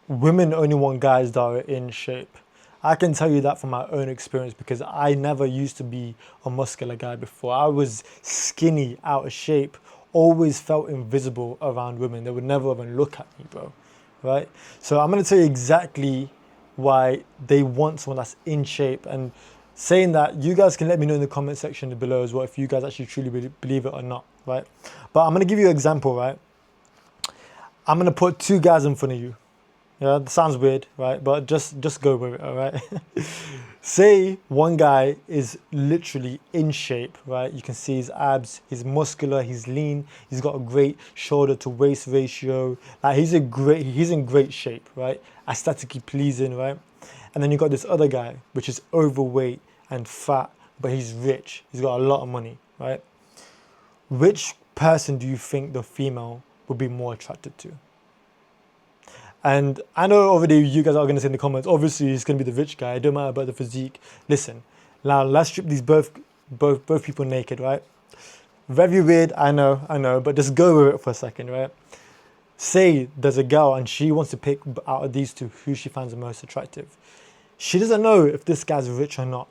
women only want guys that are in shape. I can tell you that from my own experience because I never used to be a muscular guy before. I was skinny, out of shape, always felt invisible around women. They would never even look at me, bro. Right? So I'm gonna tell you exactly why they want someone that's in shape, and saying that, you guys can let me know in the comment section below as well if you guys actually truly believe it or not, right? But I'm gonna give you an example, right? I'm gonna put two guys in front of you. Yeah, that sounds weird, right? But just go with it, all right? Say one guy is literally in shape, right? You can see his abs, he's muscular, he's lean, he's got a great shoulder to waist ratio. Like he's in great shape, right? Aesthetically pleasing, right? And then you got this other guy, which is overweight and fat, but he's rich. He's got a lot of money, right? Which person do you think the female would be more attracted to? And I know over there you guys are going to say in the comments, obviously he's going to be the rich guy. It don't matter about the physique. Listen, now let's strip these both people naked, right? Very weird, I know, but just go with it for a second, right? Say there's a girl and she wants to pick out of these two who she finds the most attractive. She doesn't know if this guy's rich or not.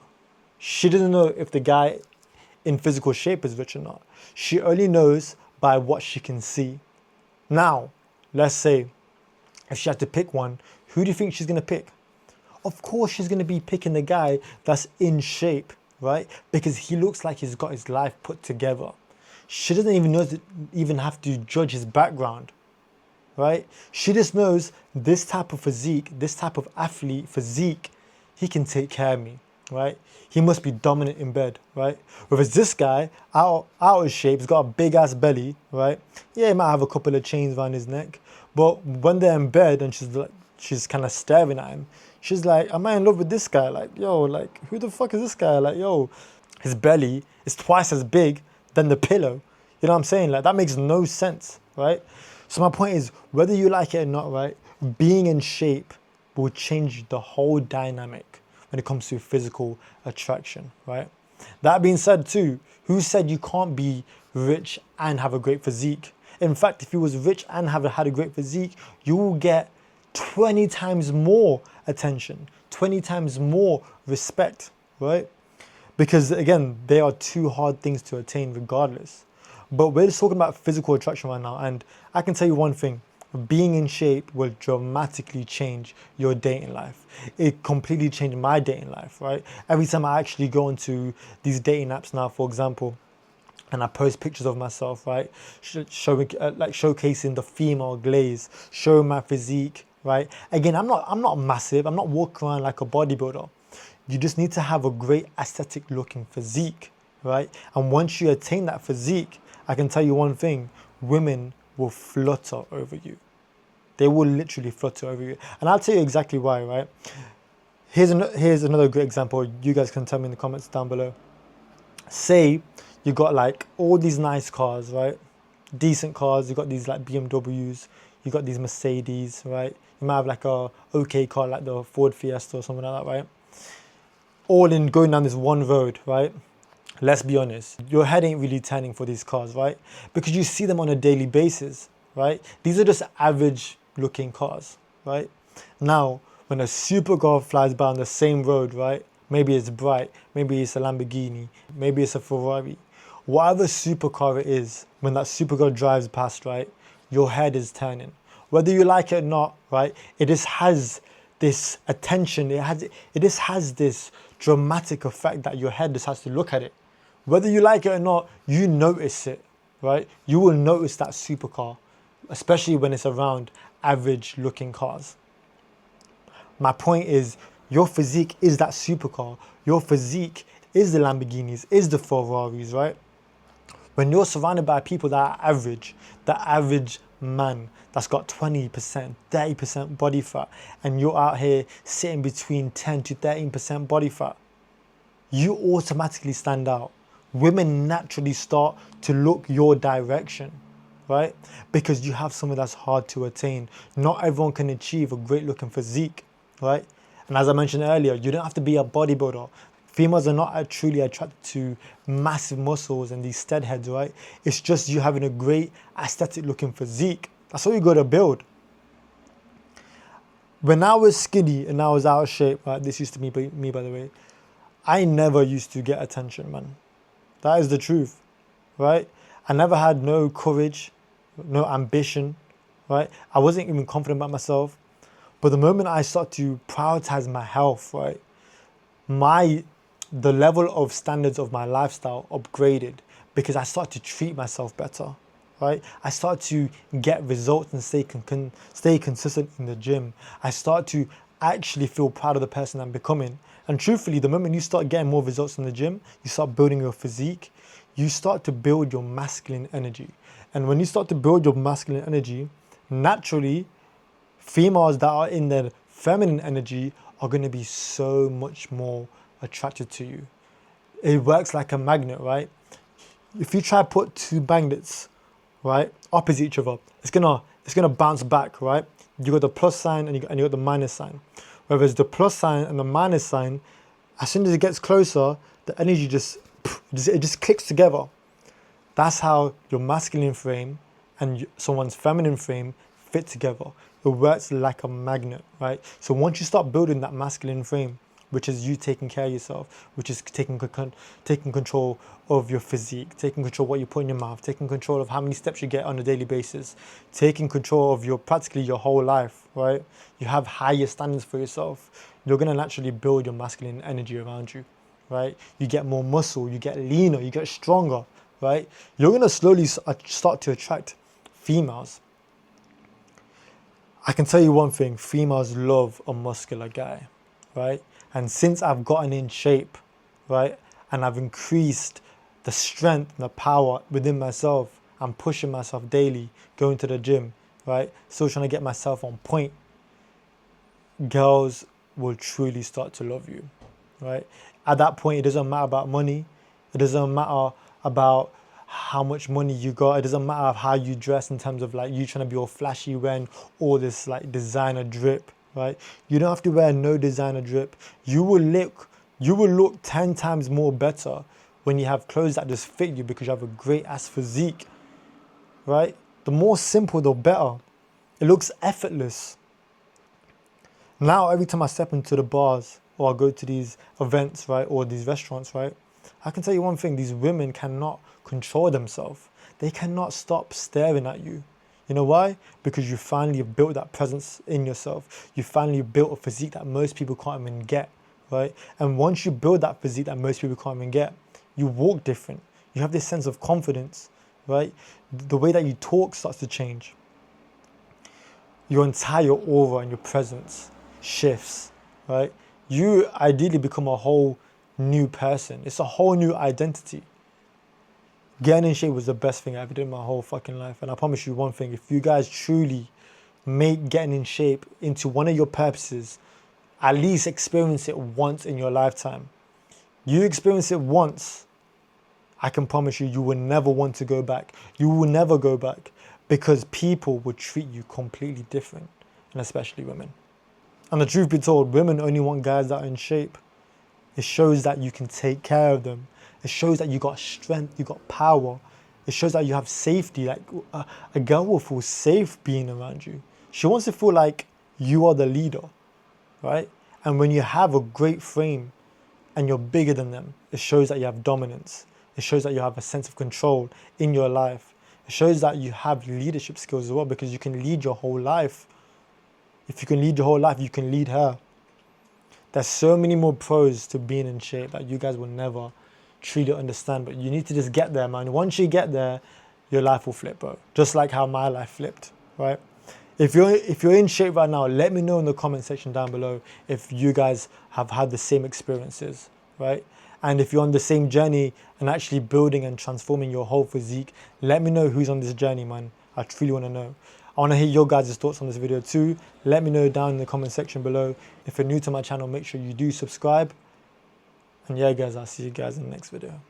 She doesn't know if the guy in physical shape is rich or not. She only knows by what she can see. Now, let's say if she had to pick one, who do you think she's going to pick? Of course, she's going to be picking the guy that's in shape, right? Because he looks like he's got his life put together. She doesn't even have to judge his background, right? She just knows this type of physique, this type of athlete physique, he can take care of me, right? He must be dominant in bed, right? Whereas this guy, out of shape, he's got a big ass belly, right? Yeah, he might have a couple of chains around his neck, but when they're in bed and she's kind of staring at him, she's like, am I in love with this guy? Like, yo, like, who the fuck is this guy? Like, yo, his belly is twice as big than the pillow. You know what I'm saying? Like, that makes no sense, right? So my point is, whether you like it or not, right, being in shape will change the whole dynamic when it comes to physical attraction, right? That being said too, who said you can't be rich and have a great physique? In fact, if you was rich and had a great physique, you will get 20 times more attention, 20 times more respect, right? Because again, they are two hard things to attain regardless. But we're just talking about physical attraction right now. And I can tell you one thing, being in shape will dramatically change your dating life. It completely changed my dating life, right? Every time I actually go into these dating apps now, for example, and I post pictures of myself, right? Showcasing the female glaze, showing my physique, right? Again, I'm not massive. I'm not walking around like a bodybuilder. You just need to have a great aesthetic looking physique, right? And once you attain that physique, I can tell you one thing, women will flutter over you. They will literally flutter over you. And I'll tell you exactly why, right? Here's another great example. You guys can tell me in the comments down below. Say you got like all these nice cars, right? Decent cars. You got these like BMWs. You got these Mercedes, right? You might have like a okay car like the Ford Fiesta or something like that, right? All in going down this one road, right? Let's be honest, your head ain't really turning for these cars, right? Because you see them on a daily basis, right? These are just average looking cars, right? Now, when a supercar flies by on the same road, right? Maybe it's bright, maybe it's a Lamborghini, maybe it's a Ferrari. Whatever supercar it is, when that supercar drives past, right? Your head is turning. Whether you like it or not, right? It just has this attention, it just has this dramatic effect that your head just has to look at it. Whether you like it or not, you notice it, right? You will notice that supercar, especially when it's around average looking cars. My point is, your physique is that supercar. Your physique is the Lamborghinis, is the Ferraris, right? When you're surrounded by people that are average, the average man that's got 20%, 30% body fat, and you're out here sitting between 10 to 13% body fat, you automatically stand out. Women naturally start to look your direction, right? Because you have something that's hard to attain. Not everyone can achieve a great looking physique, right? And as I mentioned earlier, you don't have to be a bodybuilder. Females are not truly attracted to massive muscles and these stud heads, right? It's just you having a great aesthetic looking physique. That's all you got to build. When I was skinny and I was out of shape, right? This used to be me, by the way. I never used to get attention, man. That is the truth, right? I never had no courage, no ambition, right? I wasn't even confident about myself. But the moment I start to prioritize my health, right, the level of standards of my lifestyle upgraded because I started to treat myself better, right? I start to get results and stay consistent in the gym. I start to actually feel proud of the person I'm becoming. And truthfully, the moment you start getting more results in the gym, you start building your physique, you start to build your masculine energy. And when you start to build your masculine energy, naturally, females that are in their feminine energy are going to be so much more attracted to you. It works like a magnet, right? If you try to put two magnets, right, opposite each other, it's gonna bounce back, right? You got the plus sign and you got the minus sign. Whereas the plus sign and the minus sign, as soon as it gets closer, the energy just clicks together. That's how your masculine frame and someone's feminine frame fit together. It works like a magnet, right? So once you start building that masculine frame, which is you taking care of yourself, which is taking control of your physique, taking control of what you put in your mouth, taking control of how many steps you get on a daily basis, taking control of practically your whole life, right? You have higher standards for yourself. You're gonna naturally build your masculine energy around you, right? You get more muscle, you get leaner, you get stronger, right? You're gonna slowly start to attract females. I can tell you one thing, females love a muscular guy, right? And since I've gotten in shape, right, and I've increased the strength and the power within myself, I'm pushing myself daily, going to the gym, right, still trying to get myself on point, girls will truly start to love you, right? At that point, it doesn't matter about money. It doesn't matter about how much money you got. It doesn't matter how you dress in terms of like you trying to be all flashy wearing all this like designer drip, right? You don't have to wear no designer drip. You will look 10 times more better when you have clothes that just fit you because you have a great ass physique, right? The more simple, the better. It looks effortless. Now, every time I step into the bars or I go to these events, right, or these restaurants, right, I can tell you one thing, these women cannot control themselves. They cannot stop staring at you. You know why? Because you finally built that presence in yourself. You finally built a physique that most people can't even get, right? And once you build that physique that most people can't even get, you walk different. You have this sense of confidence, right? The way that you talk starts to change. Your entire aura and your presence shifts, right? You ideally become a whole new person. It's a whole new identity. Getting in shape was the best thing I ever did in my whole fucking life. And I promise you one thing, if you guys truly make getting in shape into one of your purposes, at least experience it once in your lifetime. You experience it once, I can promise you, you will never want to go back. You will never go back because people will treat you completely different, and especially women. And the truth be told, women only want guys that are in shape. It shows that you can take care of them. It shows that you got strength, you got power. It shows that you have safety. Like a girl will feel safe being around you. She wants to feel like you are the leader, right? And when you have a great frame and you're bigger than them, it shows that you have dominance. It shows that you have a sense of control in your life. It shows that you have leadership skills as well because you can lead your whole life. If you can lead your whole life, you can lead her. There's so many more pros to being in shape that you guys will never truly understand, but you need to just get there, man. Once you get there, your life will flip, bro. Just like how my life flipped, right? If you're in shape right now, let me know in the comment section down below if you guys have had the same experiences, right? And if you're on the same journey and actually building and transforming your whole physique, let me know who's on this journey, man. I truly want to know. I want to hear your guys' thoughts on this video too. Let me know down in the comment section below. If you're new to my channel, make sure you do subscribe. And yeah, guys, I'll see you guys in the next video.